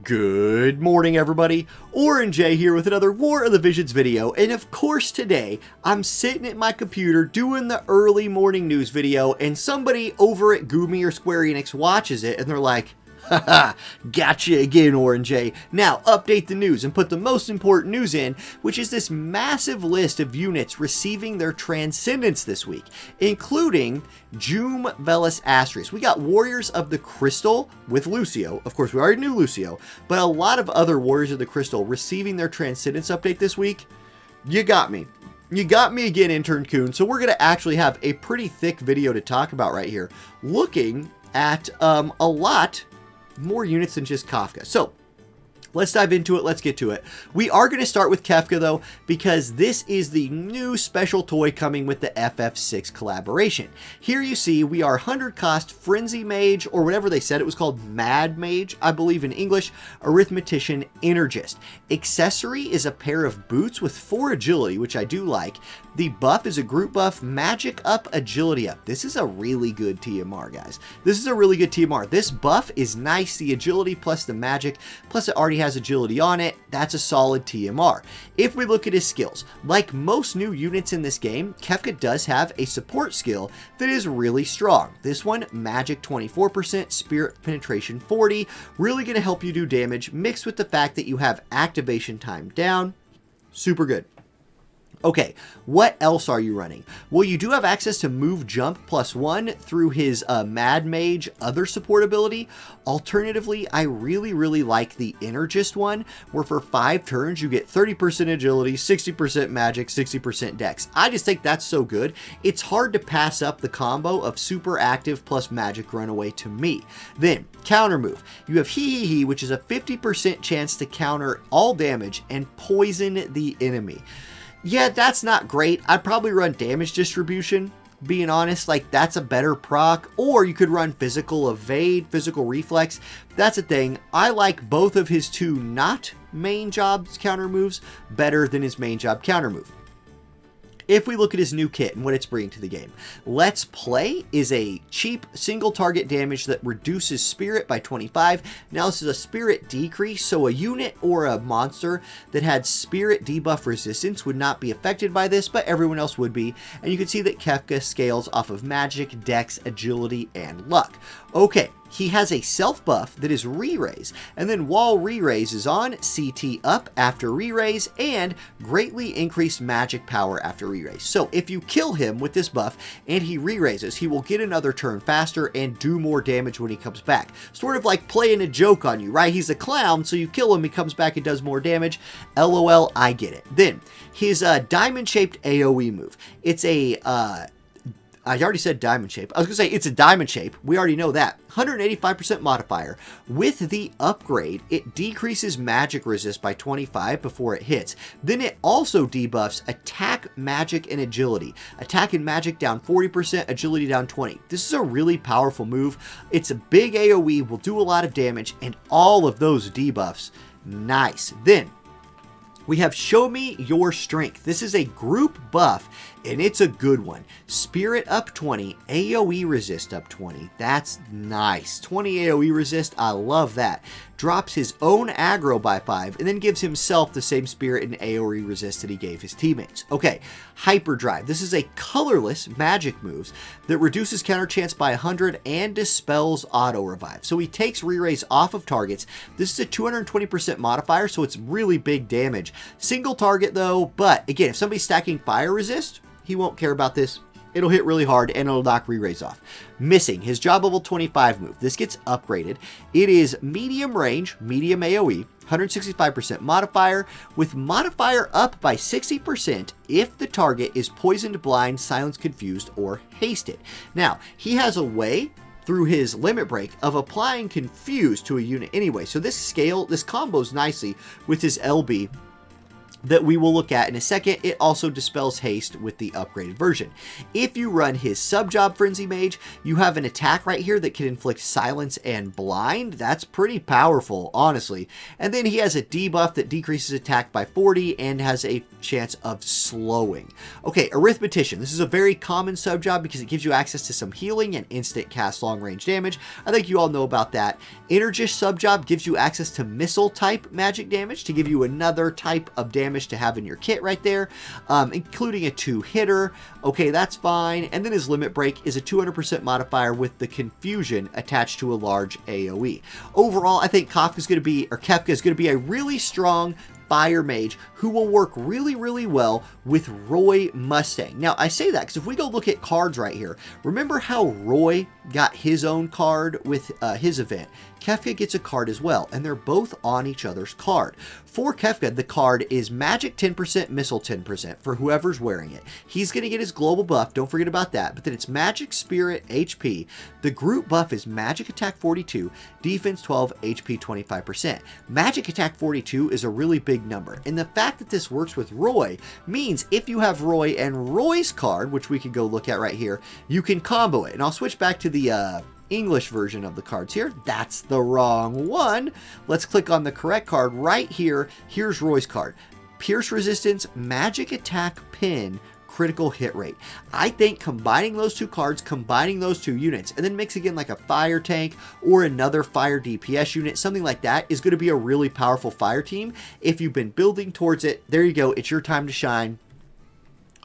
Good morning, everybody. Orange J here with another War of the Visions video, and of course today I'm sitting at my computer doing the early morning news video, and somebody over at Jeume or Square Enix watches it and they're like, haha, gotcha again, Orange J. Now update the news and put the most important news in, which is this massive list of units receiving their transcendence this week, including Jeume, Vellus, Asterisk. We got Warriors of the Crystal with Lucio. Of course, we already knew Lucio, but a lot of other Warriors of the Crystal receiving their transcendence update this week. You got me. You got me again, Intern Coon. So we're going to actually have a pretty thick video to talk about right here, looking at a lot more units than just Kefka. So let's dive into it. Let's get to it. We are going to start with Kefka, though, because this is the new special toy coming with the FF6 collaboration. Here you see we are 100 cost Frenzy Mage, or whatever they said it was called, Mad Mage, I believe in English, Arithmetician, Energist. Accessory is a pair of boots with 4 agility, which I do like. The buff is a group buff, magic up, agility up. This is a really good TMR, guys. This is a really good TMR. This buff is nice, the agility plus the magic, plus it already has agility on it. That's a solid TMR. If we look at his skills, like most new units in this game, Kefka does have a support skill that is really strong. This one, magic 24%, spirit penetration 40, really going to help you do damage, mixed with the fact that you have activation time down. Super good. Okay, what else are you running? Well, you do have access to move jump +1 through his Mad Mage other support ability. Alternatively, I really like the Energist one, where for 5 turns you get 30% agility, 60% magic, 60% dex. I just think that's so good. It's hard to pass up the combo of super active plus magic runaway to me. Then, counter move. You have He, which is a 50% chance to counter all damage and poison the enemy. Yeah, that's not great. I'd probably run damage distribution, being honest. Like, that's a better proc. Or you could run physical evade, physical reflex. That's a thing. I like both of his 2 not main jobs counter moves better than his main job counter move. If we look at his new kit and what it's bringing to the game, Let's Play is a cheap single target damage that reduces spirit by 25. Now this is a spirit decrease, so a unit or a monster that had spirit debuff resistance would not be affected by this, but everyone else would be. And you can see that Kefka scales off of magic, dex, agility, and luck. Okay, he has a self buff that is re-raise, and then while re-raise is on, CT up after re-raise, and greatly increased magic power after re-raise. So if you kill him with this buff and he re-raises, he will get another turn faster and do more damage when he comes back. Sort of like playing a joke on you, right? He's a clown, so you kill him, he comes back and does more damage. LOL, I get it. Then, his diamond-shaped AoE move. It's a I already said diamond shape. I was going to say it's a diamond shape. We already know that. 185% modifier. With the upgrade, it decreases magic resist by 25 before it hits. Then it also debuffs attack, magic, and agility. Attack and magic down 40%, agility down 20. This is a really powerful move. It's a big AoE, will do a lot of damage, and all of those debuffs. Nice. Then, we have Show Me Your Strength. This is a group buff, and it's a good one. Spirit up 20, AoE resist up 20. That's nice. 20 AoE resist, I love that. Drops his own aggro by 5, and then gives himself the same spirit and AoE resist that he gave his teammates. Okay, Hyperdrive. This is a colorless magic moves that reduces counter chance by 100 and dispels auto revive. So he takes re-raise off of targets. This is a 220% modifier, so it's really big damage. Single target though, but again, if somebody's stacking fire resist, he won't care about this. It'll hit really hard and it'll knock re-raise off. Missing, his job level 25 move. This gets upgraded. It is medium range, medium AoE, 165% modifier, with modifier up by 60% if the target is poisoned, blind, silenced, confused, or hasted. Now, he has a way through his limit break of applying confuse to a unit anyway. So this combos nicely with his LB that we will look at in a second. It also dispels haste with the upgraded version. If you run his sub-job Frenzy Mage, you have an attack right here that can inflict silence and blind. That's pretty powerful, honestly. And then he has a debuff that decreases attack by 40 and has a chance of slowing. Okay, Arithmetician. This is a very common sub-job because it gives you access to some healing and instant cast long-range damage. I think you all know about that. Energist sub-job gives you access to missile-type magic damage to give you another type of damage to have in your kit right there, including a 2-hitter. Okay, that's fine. And then his limit break is a 200% modifier with the confusion attached to a large AoE. Overall, I think Kefka is going to be a really strong fire mage who will work really, really well with Roy Mustang. Now, I say that because if we go look at cards right here, remember how Roy got his own card with his event? Kefka gets a card as well, and they're both on each other's card. For Kefka, the card is Magic 10%, Missile 10% for whoever's wearing it. He's going to get his global buff, don't forget about that, but then it's Magic Spirit HP. The group buff is Magic Attack 42, Defense 12, HP 25%. Magic Attack 42 is a really big number, and the fact that this works with Roy means if you have Roy and Roy's card, which we can go look at right here, you can combo it. And I'll switch back to the English version of the cards here. That's the wrong one. Let's click on the correct card right here. Here's Roy's card. Pierce resistance, magic attack, pin, critical hit rate. I think combining those two cards, combining those two units, and then mixing in like a fire tank or another fire DPS unit, something like that, is going to be a really powerful fire team. If you've been building towards it, there you go. It's your time to shine.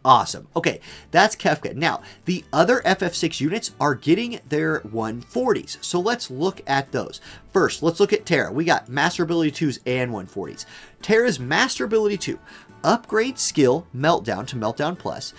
Awesome. Okay, that's Kefka. Now, the other FF6 units are getting their 140s. So let's look at those. First, let's look at Terra. We got Master Ability 2s and 140s. Terra's Master Ability 2. Upgrade skill Meltdown to Meltdown Plus.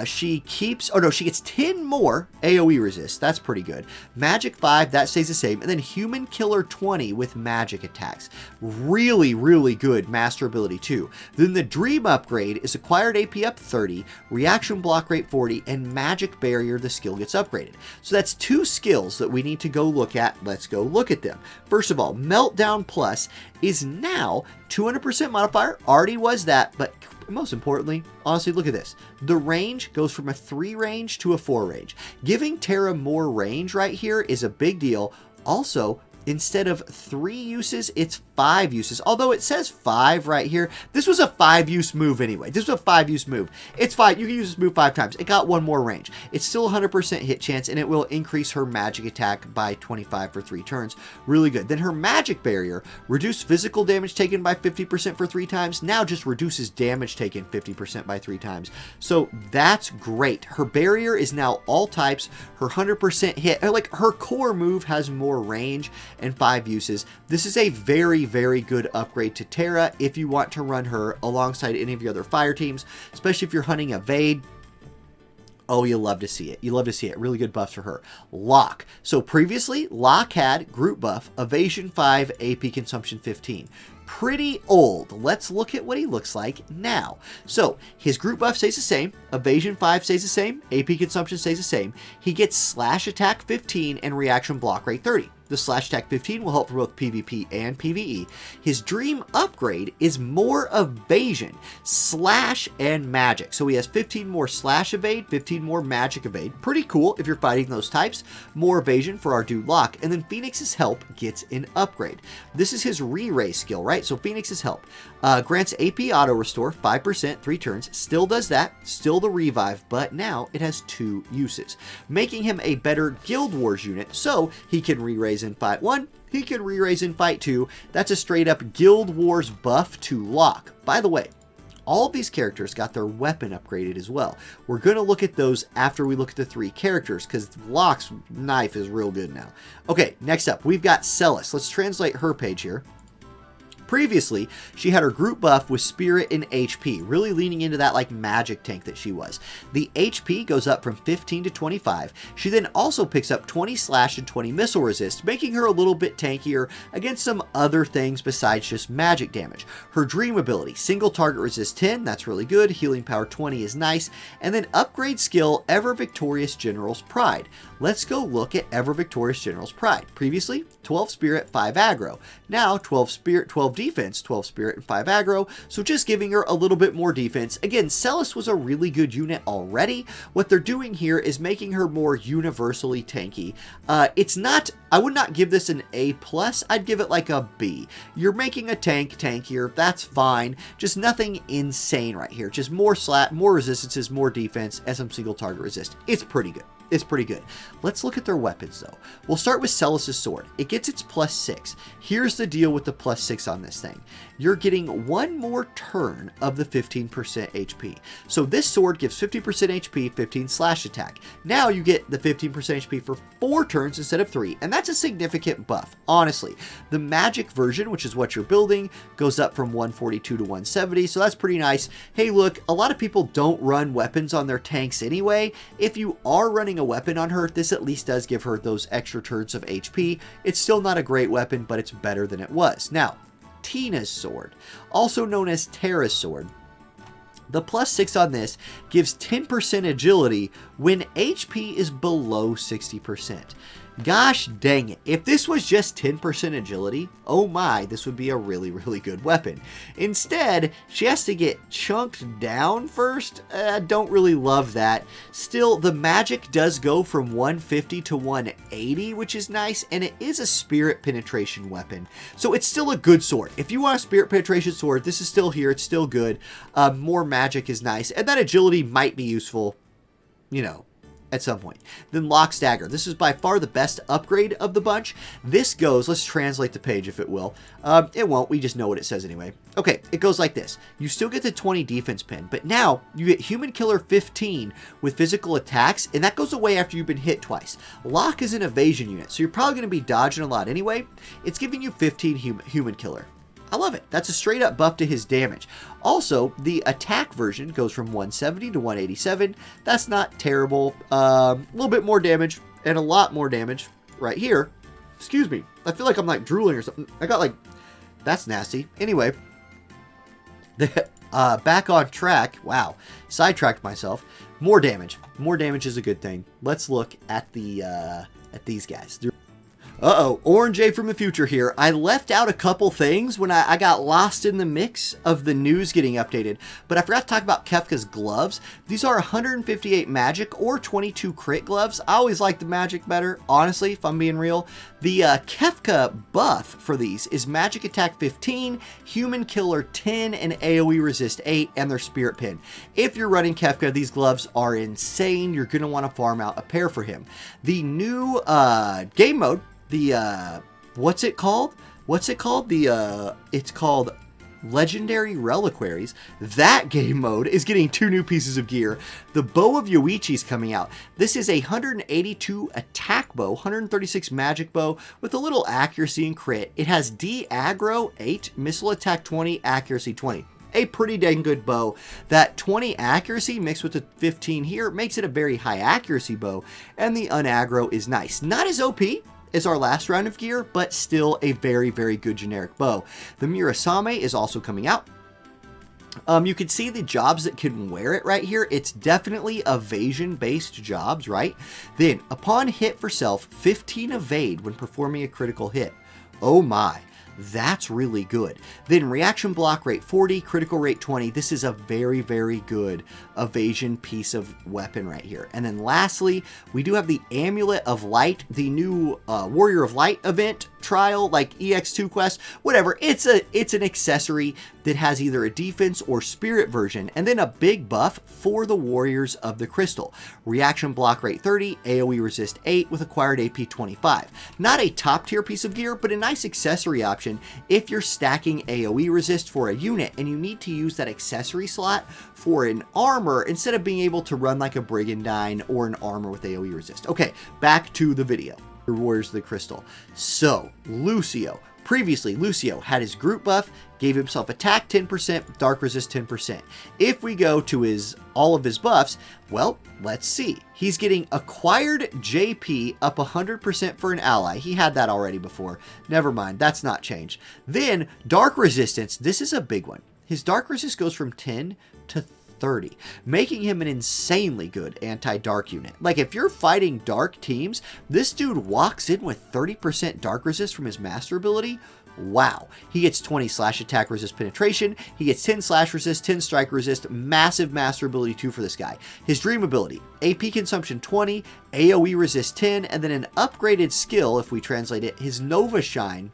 She gets 10 more AoE resist. That's pretty good. Magic 5, that stays the same. And then Human Killer 20 with magic attacks. Really, really good Master Ability 2. Then the Dream upgrade is acquired AP up 30, reaction block rate 40, and Magic Barrier, the skill gets upgraded. So that's 2 skills that we need to go look at. Let's go look at them. First of all, Meltdown Plus is now 200% modifier. Already was that, but most importantly, honestly, look at this. The range goes from a 3 range to a 4 range. Giving Terra more range right here is a big deal. Also, instead of 3 uses, it's 5 uses. Although it says 5 right here. This was a 5-use move anyway. This was a 5-use move. It's fine. You can use this move 5 times. It got 1 more range. It's still 100% hit chance, and it will increase her magic attack by 25 for 3 turns. Really good. Then her magic barrier, reduced physical damage taken by 50% for 3 times. Now just reduces damage taken 50% by 3 times. So that's great. Her barrier is now all types. Her 100% hit, like her core move has more range and 5 uses. This is a very, very good upgrade to Terra if you want to run her alongside any of your other fire teams, especially if you're hunting Evade. Oh, you'll love to see it. You love to see it. Really good buffs for her. Locke. So previously, Locke had group buff, Evasion 5, AP Consumption 15. Pretty old. Let's look at what he looks like now. So his group buff stays the same. Evasion 5 stays the same. AP Consumption stays the same. He gets slash attack 15 and reaction block rate 30. The slash attack 15 will help for both PvP and PvE. His dream upgrade is more evasion, slash, and magic. So he has 15 more slash evade, 15 more magic evade. Pretty cool if you're fighting those types. More evasion for our dude Locke. And then Phoenix's help gets an upgrade. This is his re-raise skill, right? So Phoenix's help grants AP auto restore 5%, 3 turns. Still does that. Still the revive, but now it has 2 uses, making him a better Guild Wars unit. So he can re-raise in fight 1, he can re-raise in fight 2. That's a straight up Guild Wars buff to Locke. By the way, all of these characters got their weapon upgraded as well. We're going to look at those after we look at the 3 characters, because Locke's knife is real good now. Okay, next up, we've got Zealous. Let's translate her page here. Previously, she had her group buff with Spirit and HP, really leaning into that like magic tank that she was. The HP goes up from 15 to 25. She then also picks up 20 slash and 20 missile resist, making her a little bit tankier against some other things besides just magic damage. Her dream ability, single target resist 10, that's really good. Healing power 20 is nice. And then upgrade skill, Ever Victorious General's Pride. Let's go look at Ever Victorious General's Pride. Previously, 12 Spirit, 5 Aggro. Now, 12 Spirit, 12 defense, 12 spirit and 5 aggro, so just giving her a little bit more defense. Again, zealous was a really good unit already. What they're doing here is making her more universally tanky. It's not, I would not give this an A+, I'd give it like a B. You're making a tank tankier, that's fine, just nothing insane right here. Just more slap, more resistances, more defense, and some single target resist. It's pretty good. It's pretty good. Let's look at their weapons though. We'll start with Zealous' sword. It gets its +6. Here's the deal with the +6 on this thing. You're getting one more turn of the 15% HP. So this sword gives 50% HP, 15 slash attack. Now you get the 15% HP for 4 turns instead of 3, and that's a significant buff, honestly. The magic version, which is what you're building, goes up from 142 to 170, so that's pretty nice. Hey look, a lot of people don't run weapons on their tanks anyway. If you are running a weapon on her, this at least does give her those extra turns of HP. It's still not a great weapon, but it's better than it was. Now, Tina's sword, also known as Terra's sword. The +6 on this gives 10% agility when HP is below 60%. Gosh dang it, if this was just 10% agility, oh my, this would be a really, really good weapon. Instead, she has to get chunked down first. Don't really love that. Still, the magic does go from 150 to 180, which is nice, and it is a spirit penetration weapon. So it's still a good sword. If you want a spirit penetration sword, this is still here, it's still good. More magic is nice, and that agility might be useful, you know, at some point. Then Lock's Dagger. This is by far the best upgrade of the bunch. This goes, let's translate the page if it will. It won't, we just know what it says anyway. Okay, it goes like this. You still get the 20 defense pin, but now you get Human Killer 15 with physical attacks, and that goes away after you've been hit twice. Lock is an evasion unit, so you're probably going to be dodging a lot anyway. It's giving you 15 Human Killer. I love it. That's a straight up buff to his damage. Also, the attack version goes from 170 to 187. That's not terrible. A little bit more damage and a lot more damage right here. Excuse me. I feel like I'm like drooling or something. I got like, that's nasty. Anyway, back on track. Wow. Sidetracked myself. More damage. More damage is a good thing. Let's look at the at these guys. Uh-oh, Orange A from the future here. I left out a couple things when I got lost in the mix of the news getting updated, but I forgot to talk about Kefka's gloves. These are 158 magic or 22 crit gloves. I always like the magic better, honestly, if I'm being real. The Kefka buff for these is magic attack 15, human killer 10, and AoE resist 8, and their spirit pin. If you're running Kefka, these gloves are insane. You're going to want to farm out a pair for him. The new game mode, the what's it called? It's called Legendary Reliquaries. That game mode is getting 2 new pieces of gear. The Bow of Yoichi's coming out. This is a 182 attack bow, 136 magic bow with a little accuracy and crit. It has D aggro 8, missile attack 20, accuracy 20. A pretty dang good bow. That 20 accuracy mixed with the 15 here makes it a very high accuracy bow, and the unaggro is nice. Not as OP as our last round of gear, but still a very, very good generic bow. The Murasame is also coming out. You can see the jobs that can wear it right here. It's definitely evasion-based jobs, right? Then, upon hit for self, 15 evade when performing a critical hit. Oh my. That's really good. Then reaction block rate 40, critical rate 20. This is a very, very good evasion piece of weapon right here. And then lastly, we do have the Amulet of Light, the new Warrior of Light event trial, like EX2 quest, whatever. It's an accessory that has either a defense or spirit version, and then a big buff for the Warriors of the Crystal. Reaction block rate 30, AoE resist 8 with acquired AP 25. Not a top tier piece of gear, but a nice accessory option if you're stacking AoE resist for a unit and you need to use that accessory slot for an armor instead of being able to run like a Brigandine or an armor with AoE resist. Okay, back to the video. Warriors of the Crystal. So, Lucio. Previously, Lucio had his group buff, gave himself attack 10%, dark resist 10%. If we go to all of his buffs, well, let's see. He's getting acquired JP up 100% for an ally. He had that already before. Never mind, that's not changed. Then, dark resistance. This is a big one. His dark resist goes from 10 to 30, making him an insanely good anti-dark unit. Like, if you're fighting dark teams, this dude walks in with 30% dark resist from his master ability. Wow. He gets 20 slash attack resist penetration. He gets 10 slash resist, 10 strike resist. Massive master ability 2 for this guy. His dream ability, AP consumption 20, AoE resist 10, and then an upgraded skill, if we translate it, his Nova Shine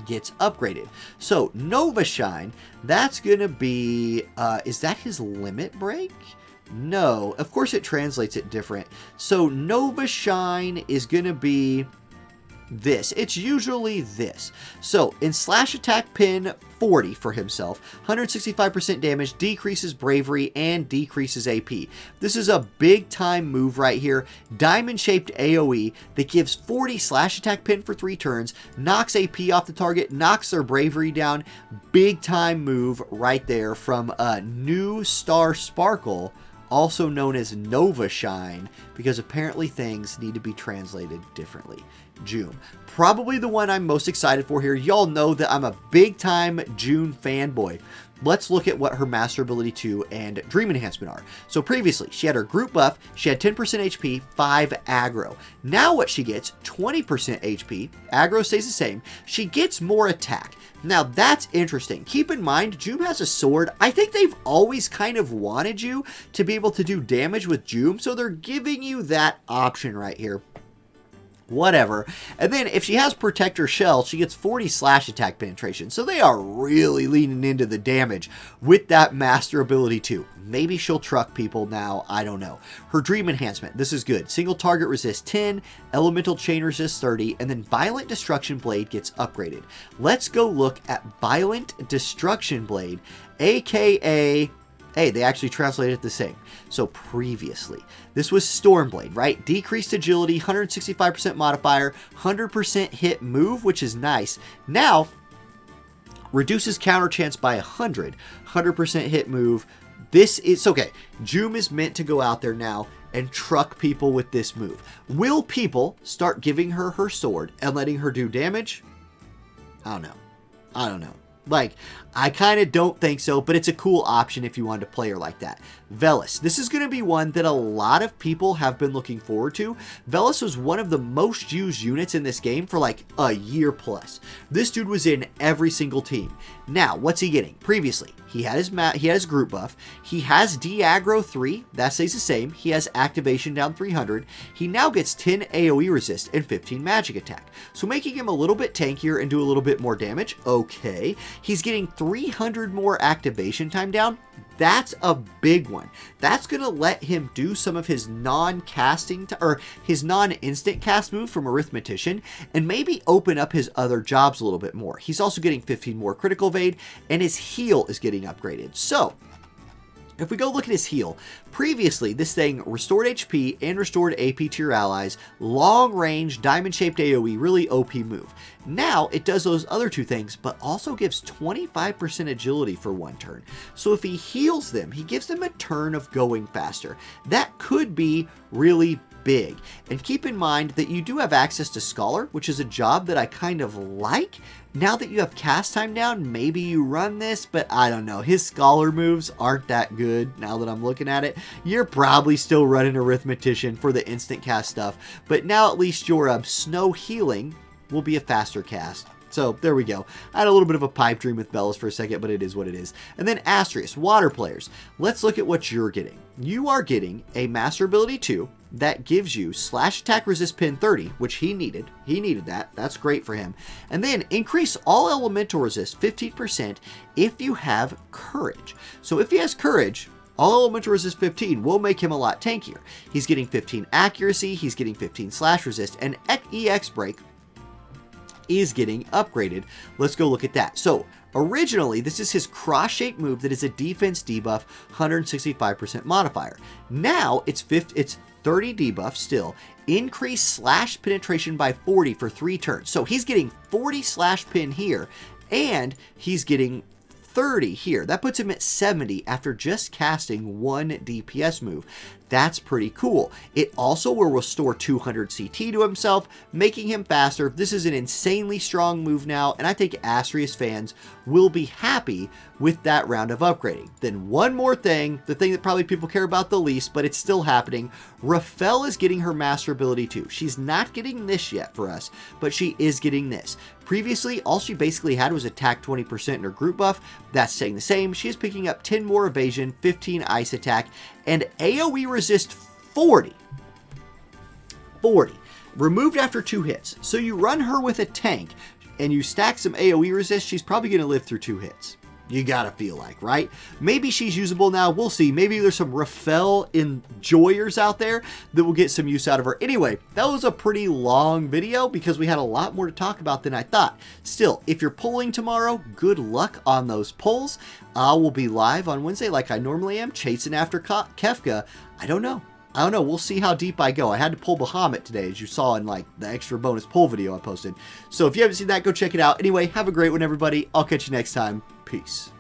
gets upgraded. So Nova Shine, that's going to be, is that his limit break? No, of course it translates it different. So Nova Shine is going to be this. It's usually this. So in slash attack pin 40 for himself, 165% damage, decreases bravery, and decreases AP. This is a big time move right here. Diamond shaped AoE that gives 40 slash attack pin for 3 turns, knocks AP off the target, knocks their bravery down. Big time move right there from a new Star Sparkle, also known as Nova Shine, because apparently things need to be translated differently. Jeume, probably the one I'm most excited for here. Y'all know that I'm a big time Jeume fanboy. Let's look at what her Master Ability 2 and Dream Enhancement are. So previously, she had her group buff, she had 10% HP, 5 aggro. Now what she gets, 20% HP, aggro stays the same, she gets more attack. Now that's interesting. Keep in mind, Jeume has a sword. I think they've always kind of wanted you to be able to do damage with Jeume, so they're giving you that option right here. Whatever. And then if she has Protector Shell, she gets 40 slash attack penetration. So they are really leaning into the damage with that Master Ability too. Maybe she'll truck people now. I don't know. Her Dream Enhancement. This is good. Single target resist 10, Elemental Chain resist 30, and then Violent Destruction Blade gets upgraded. Let's go look at Violent Destruction Blade, aka... Hey, they actually translated it the same. So previously, this was Stormblade, right? Decreased agility, 165% modifier, 100% hit move, which is nice. Now, reduces counter chance by 100% hit move. This is, okay, Jeume is meant to go out there now and truck people with this move. Will people start giving her her sword and letting her do damage? I don't know. I don't know. Like, I kind of don't think so, but it's a cool option if you wanted to play her like that. Vellus. This is going to be one that a lot of people have been looking forward to. Vellus was one of the most used units in this game for like a year plus. This dude was in every single team. Now, what's he getting? Previously, he had his group buff. He has de-aggro 3. That stays the same. He has activation down 300. He now gets 10 AoE resist and 15 magic attack. So making him a little bit tankier and do a little bit more damage. Okay. He's getting 300 more activation time down. That's a big one. That's going to let him do some of his non-casting or his non-instant cast move from Arithmetician and maybe open up his other jobs a little bit more. He's also getting 15 more critical evade and his heal is getting upgraded. So if we go look at his heal, previously this thing restored HP and restored AP to your allies, long range, diamond shaped AoE, really OP move. Now it does those other two things, but also gives 25% agility for 1 turn. So if he heals them, he gives them a turn of going faster. That could be really big. And keep in mind that you do have access to Scholar, which is a job that I kind of like. Now that you have cast time down, maybe you run this, but I don't know. His Scholar moves aren't that good now that I'm looking at it. You're probably still running Arithmetician for the instant cast stuff, but now at least your Snow Healing will be a faster cast. So there we go. I had a little bit of a pipe dream with Vellus for a second, but it is what it is. And then Asterisk, water players. Let's look at what you're getting. You are getting a Master Ability 2 that gives you slash attack resist pin 30, which he needed. He needed that. That's great for him. And then increase all elemental resist 15% if you have courage. So if he has courage, all elemental resist 15 will make him a lot tankier. He's getting 15 accuracy, he's getting 15 slash resist, and EX break is getting upgraded. Let's go look at that. So originally, this is his cross-shaped move that is a defense debuff, 165% modifier. Now it's 30 debuff still. Increase slash penetration by 40 for 3 turns. So he's getting 40 slash pin here, and he's getting 30 here. That puts him at 70 after just casting 1 DPS move. That's pretty cool. It also will restore 200 CT to himself, making him faster. This is an insanely strong move now, and I think Asterisk fans will be happy with that round of upgrading. Then one more thing, the thing that probably people care about the least, but it's still happening. Rafael is getting her master ability too. She's not getting this yet for us, but she is getting this. Previously, all she basically had was attack 20% in her group buff. That's staying the same. She is picking up 10 more evasion, 15 ice attack, and AoE resist 40. 40. Removed after 2 hits. So you run her with a tank, and you stack some AoE resist, she's probably going to live through 2 hits. You gotta feel like, right? Maybe she's usable now. We'll see. Maybe there's some Rafael enjoyers out there that will get some use out of her. Anyway, that was a pretty long video because we had a lot more to talk about than I thought. Still, if you're pulling tomorrow, good luck on those pulls. I will be live on Wednesday like I normally am, chasing after Kefka. I don't know. We'll see how deep I go. I had to pull Bahamut today, as you saw in like the extra bonus pull video I posted. So if you haven't seen that, go check it out. Anyway, have a great one, everybody. I'll catch you next time. Peace.